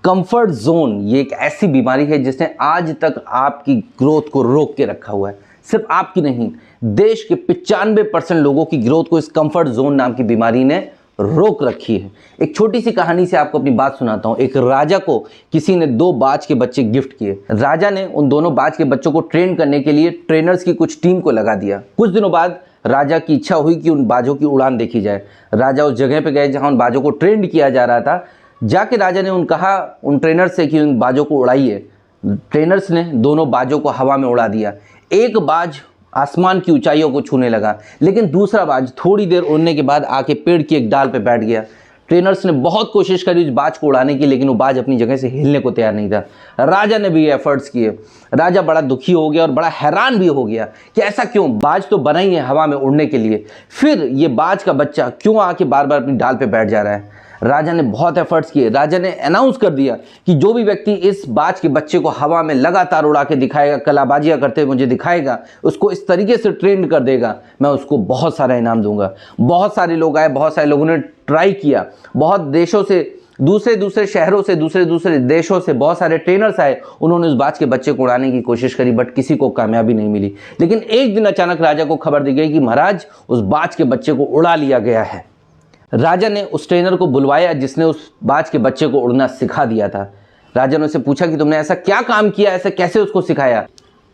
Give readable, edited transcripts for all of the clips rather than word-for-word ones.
Comfort zone ये एक ऐसी बीमारी है जिसने आज तक आपकी ग्रोथ को रोक के रखा हुआ है। सिर्फ आपकी नहीं, देश के 95% लोगों की ग्रोथ को इस कंफर्ट जोन नाम की बीमारी ने रोक रखी है। एक छोटी सी कहानी से आपको अपनी बात सुनाता हूँ। एक राजा को किसी ने 2 बाज के बच्चे गिफ्ट किए। राजा ने उन दोनों बाज के बच्चों को ट्रेन करने के लिए ट्रेनर्स की कुछ टीम को लगा दिया। कुछ दिनों बाद राजा की इच्छा हुई कि उन बाजों की उड़ान देखी जाए। राजा उस जगह पे गए जहां उन बाजों को ट्रेंड किया जा रहा था। जाके राजा ने कहा उन ट्रेनर्स से कि उन बाजों को उड़ाइए। ट्रेनर्स ने दोनों बाजों को हवा में उड़ा दिया। एक बाज आसमान की ऊंचाइयों को छूने लगा, लेकिन दूसरा बाज थोड़ी देर उड़ने के बाद आके पेड़ की एक डाल पे बैठ गया। ट्रेनर्स ने बहुत कोशिश करी उस बाज को उड़ाने की, लेकिन वो बाज अपनी जगह से हिलने को तैयार नहीं था। राजा ने भी एफर्ट्स किए। राजा बड़ा दुखी हो गया और बड़ा हैरान भी हो गया कि ऐसा क्यों, बाज तो बना ही है हवा में उड़ने के लिए, फिर ये बाज का बच्चा क्यों आके बार बार अपनी डाल पे बैठ जा रहा है। राजा ने बहुत एफर्ट्स किए। राजा ने अनाउंस कर दिया कि जो भी व्यक्ति इस बाज के बच्चे को हवा में लगातार उड़ा के दिखाएगा, कलाबाजियां करते हुए मुझे दिखाएगा, उसको इस तरीके से ट्रेन कर देगा, मैं उसको बहुत सारा इनाम दूंगा। बहुत सारे लोग आए, बहुत सारे लोगों ने ट्राई किया। बहुत देशों से, दूसरे शहरों से, दूसरे देशों से बहुत सारे ट्रेनर्स आए। उन्होंने उस बाज के बच्चे को उड़ाने की कोशिश करी, बट किसी को कामयाबी नहीं मिली। लेकिन एक दिन अचानक राजा को खबर दी गई कि महाराज उस बाज के बच्चे को उड़ा लिया गया है। राजा ने उस ट्रेनर को बुलवाया जिसने उस बाज के बच्चे को उड़ना सिखा दिया था। राजा ने उससे पूछा कि तुमने ऐसा क्या काम किया, ऐसा कैसे उसको सिखाया।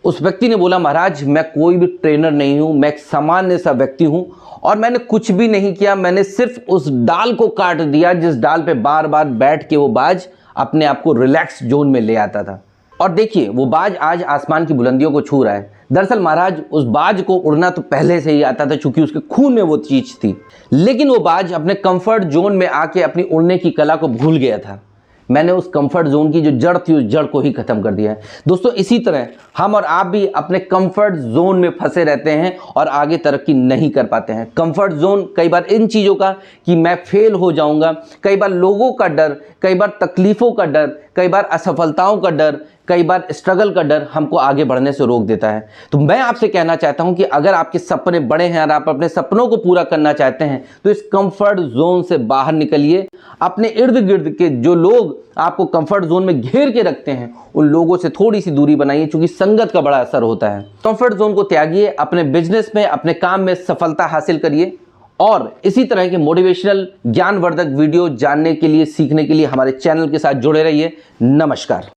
उस व्यक्ति ने बोला, महाराज मैं कोई भी ट्रेनर नहीं हूं, मैं एक सामान्य सा व्यक्ति हूं और मैंने कुछ भी नहीं किया। मैंने सिर्फ उस डाल को काट दिया जिस डाल पे बार बार बैठ के वो बाज अपने आप को रिलैक्स जोन में ले आता था। और देखिए वो बाज आज आसमान की बुलंदियों को छू रहा है। दरअसल महाराज उस बाज को उड़ना तो पहले से ही आता था, क्योंकि उसके खून में वो चीज थी। लेकिन वो बाज अपने कंफर्ट जोन में आके अपनी उड़ने की कला को भूल गया था। मैंने उस कंफर्ट जोन की जो जड़ थी, उस जड़ को ही खत्म कर दिया है। दोस्तों, इसी तरह हम और आप भी अपने कंफर्ट जोन में फंसे रहते हैं और आगे तरक्की नहीं कर पाते हैं। कंफर्ट जोन कई बार इन चीज़ों का कि मैं फेल हो जाऊंगा, कई बार लोगों का डर, कई बार तकलीफ़ों का डर, कई बार असफलताओं का डर, कई बार स्ट्रगल का डर हमको आगे बढ़ने से रोक देता है। तो मैं आपसे कहना चाहता हूं कि अगर आपके सपने बड़े हैं और आप अपने सपनों को पूरा करना चाहते हैं तो इस कंफर्ट जोन से बाहर निकलिए। अपने इर्द गिर्द के जो लोग आपको कंफर्ट जोन में घेर के रखते हैं, उन लोगों से थोड़ी सी दूरी बनाइए, क्योंकि संगत का बड़ा असर होता है। कंफर्ट जोन को त्यागिए, अपने बिजनेस में, अपने काम में सफलता हासिल करिए। और इसी तरह के मोटिवेशनल ज्ञानवर्धक वीडियो जानने के लिए, सीखने के लिए हमारे चैनल के साथ जुड़े रहिए। नमस्कार।